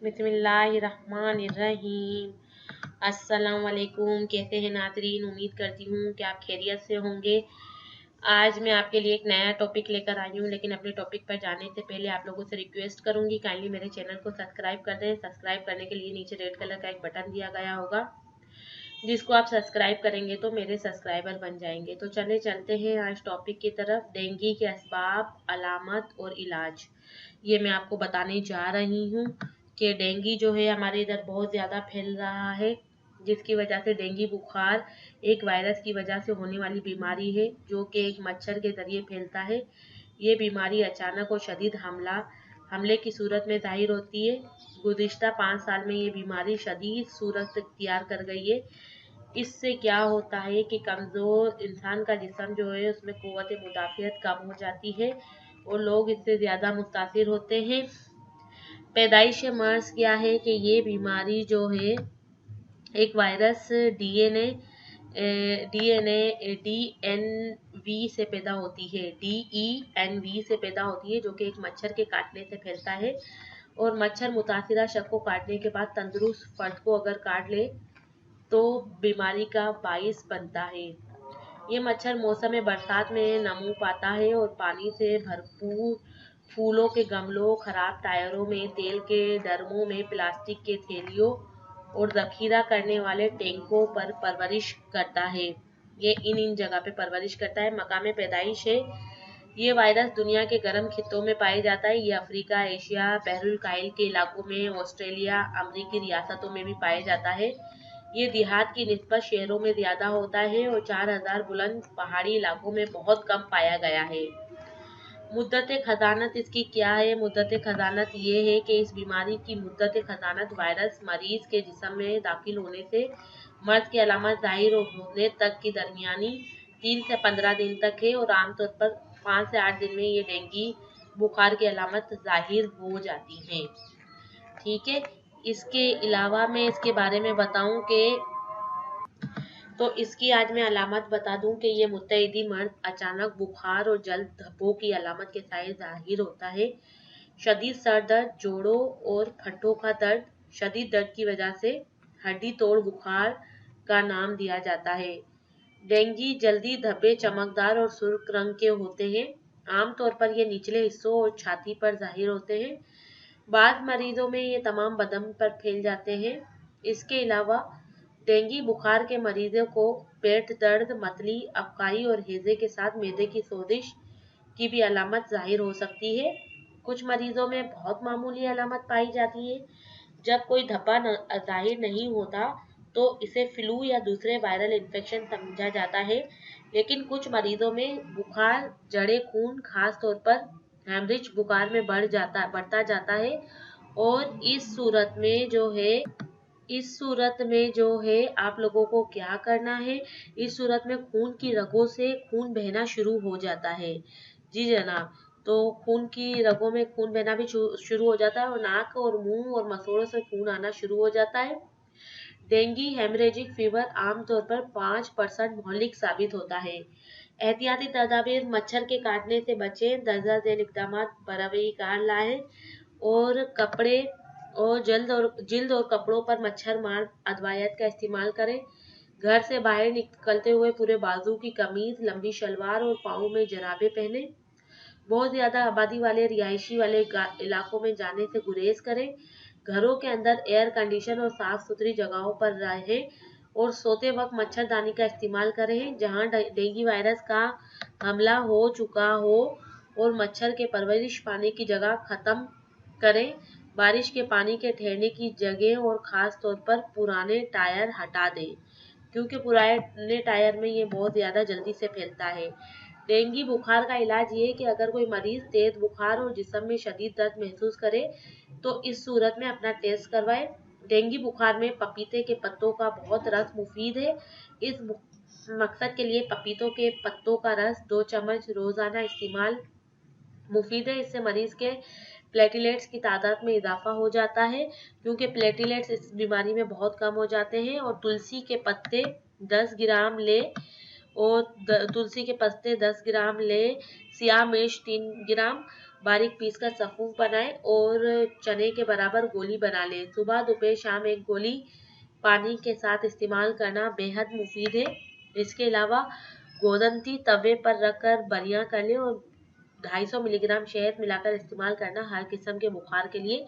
बिस्मिल्लाहिर्रहमानिर्रहीम। अस्सलाम वालेकुम। कैसे हैं नाज़रीन? उम्मीद करती हूँ कि आप खैरियत से होंगे। आज मैं आपके लिए एक नया टॉपिक लेकर आई हूँ, लेकिन अपने टॉपिक पर जाने से पहले आप लोगों से रिक्वेस्ट करूँगी, काइंडली मेरे चैनल को सब्सक्राइब कर दें। सब्सक्राइब करने के लिए नीचे रेड कलर का एक बटन दिया गया होगा, जिसको आप सब्सक्राइब करेंगे तो मेरे सब्सक्राइबर बन जाएंगे। तो चलते हैं आज टॉपिक की तरफ। डेंगू के असबाब, अलामत और इलाज, ये मैं आपको बताने जा रही हूँ कि डेंगू जो है हमारे इधर बहुत ज़्यादा फैल रहा है, जिसकी वजह से डेंगू बुखार एक वायरस की वजह से होने वाली बीमारी है, जो कि एक मच्छर के ज़रिए फैलता है। ये बीमारी अचानक और शदीद हमले की सूरत में ज़ाहिर होती है। गुज़िश्ता 5 साल में ये बीमारी शदीद सूरत इख्तियार कर गई है। इससे क्या होता है कि कमज़ोर इंसान का जिस्म जो है उसमें क़ुव्वत मुदाफ़ियत कम हो जाती है और लोग इससे ज़्यादा मुतासिर होते हैं। पैदाइश मर्ज़ क्या है कि ये बीमारी जो है एक वायरस DNV से पैदा होती है, DENV से पैदा होती है, जो कि एक मच्छर के काटने से फैलता है। और मच्छर मुतासिरा शख्स को काटने के बाद तंदुरुस्त फर्द को अगर काट ले तो बीमारी का बाइस बनता है। ये मच्छर मौसम बरसात में नमू पाता है और पानी से भरपूर फूलों के गमलों, खराब टायरों में, तेल के ड्रमों में, प्लास्टिक के थैलियों और जखीरा करने वाले टैंकों पर परवरिश करता है। ये इन जगह पे परवरिश करता है। मकाम पैदाइश है, ये वायरस दुनिया के गर्म खित्तों में पाया जाता है। ये अफ्रीका, एशिया, बहरुल काहिल के इलाकों में, ऑस्ट्रेलिया, अमरीकी रियासतों में भी पाया जाता है। ये देहात की निस्बत शहरों में ज़्यादा होता है और 4000 बुलंद पहाड़ी इलाकों में बहुत कम पाया गया है। मुद्दत खजानत इसकी क्या है? मुद्दत खजानत ये है कि इस बीमारी की मुद्दत खजानत वायरस मरीज के जिस्म में दाखिल होने से मर्ज की अलामत जाहिर होने तक की दरमियानी 3 से 15 दिन तक है और आमतौर पर 5 से 8 दिन में ये डेंगू बुखार की अलामत जाहिर हो जाती हैं। ठीक है, इसके अलावा मैं इसके बारे में बताऊं कि इसकी आज मैं अलामत बता दूं कि ये मुत्तैदी मर्द अचानक बुखार और जल्द धब्बों की अलामत के साथ जाहिर होता है। शदीद सर दर्द, जोड़ों और फट्टों का दर्द, शदीद दर्द की वजह से हड्डी तोड़ बुखार का नाम दिया जाता है। डेंगू जल्दी धब्बे चमकदार और सुर्ख रंग के होते हैं। आमतौर पर ये निचले हिस्सों और छाती पर जाहिर होते हैं। बाद मरीजों में ये तमाम बदन पर फैल जाते हैं। इसके अलावा डेंगू बुखार के मरीजों को पेट दर्द, मतली, अफकाई और हैज़े के साथ मैदे की सोजिश की भी अलामत जाहिर हो सकती है। कुछ मरीजों में बहुत मामूली अलामत पाई जाती है। जब कोई धब्बा जाहिर नहीं होता तो इसे फ्लू या दूसरे वायरल इन्फेक्शन समझा जाता है, लेकिन कुछ मरीजों में बुखार जड़े खून खास तौर पर हेमरेज बुखार में बढ़ता जाता है और इस सूरत में जो है आप लोगों को क्या करना है, इस सूरत में खून की रगों से खून बहना शुरू हो जाता है। जी जनाब, तो खून की रगों में खून बहना भी शुरू हो जाता है और नाक और मुंह और मसूड़ों से खून आना शुरू हो जाता है। डेंगू हेमरेजिक फीवर आमतौर पर 5% मौलिक साबित होता है। एहतियाती तदाबीर, मच्छर के काटने से बचें, दर्जा झेल इक़दाम बरवई कार लाएं और कपड़े और जिल्द और कपड़ों पर मच्छर मार अदवायत का इस्तेमाल करें। घर से बाहर निकलते हुए पूरे बाजू की कमीज, लंबी शलवार और पाँव में जराबे पहने। बहुत ज़्यादा आबादी वाले रिहायशी वाले इलाकों में जाने से गुरेज करें। घरों के अंदर एयर कंडीशन और साफ सुथरी जगहों पर रहें और सोते वक्त मच्छरदानी का इस्तेमाल करें। जहां डेंगू वायरस का हमला हो चुका हो और मच्छर के परवरिश पाने की जगह खत्म करें। बारिश के पानी के ठहरने की जगह और ख़ास तौर पर पुराने टायर हटा दें, क्योंकि पुराने टायर में ये बहुत ज़्यादा जल्दी से फैलता है। डेंगू बुखार का इलाज ये है कि अगर कोई मरीज तेज बुखार और जिस्म में शदीद दर्द महसूस करे तो इस सूरत में अपना टेस्ट करवाए। डेंगू बुखार में पपीते के पत्तों का बहुत रस मुफीद है। इस मकसद के लिए पपीतों के पत्तों का रस 2 चम्मच रोजाना इस्तेमाल मुफीद है। इससे मरीज के प्लेटलेट्स की तादाद में इजाफा हो जाता है, क्योंकि प्लेटलेट्स इस बीमारी में बहुत कम हो जाते हैं। और तुलसी के पत्ते 10 ग्राम ले सियाह मिर्च 3 ग्राम, बारीक पीस कर सफ़ूफ बनाएं और चने के बराबर गोली बना लें। सुबह दोपहर शाम एक गोली पानी के साथ इस्तेमाल करना बेहद मुफीद है। इसके अलावा गोदंती तवे पर रखकर बरियां कर लें और 250 मिलीग्राम शहद मिलाकर इस्तेमाल करना हर किस्म के बुखार के लिए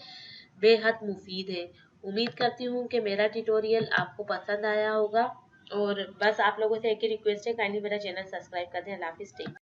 बेहद मुफीद है। उम्मीद करती हूँ कि मेरा ट्यूटोरियल आपको पसंद आया होगा और बस आप लोगों से एक ही रिक्वेस्ट है, काइंडली मेरा चैनल सब्सक्राइब कर दें। अल्लाह हाफिज़।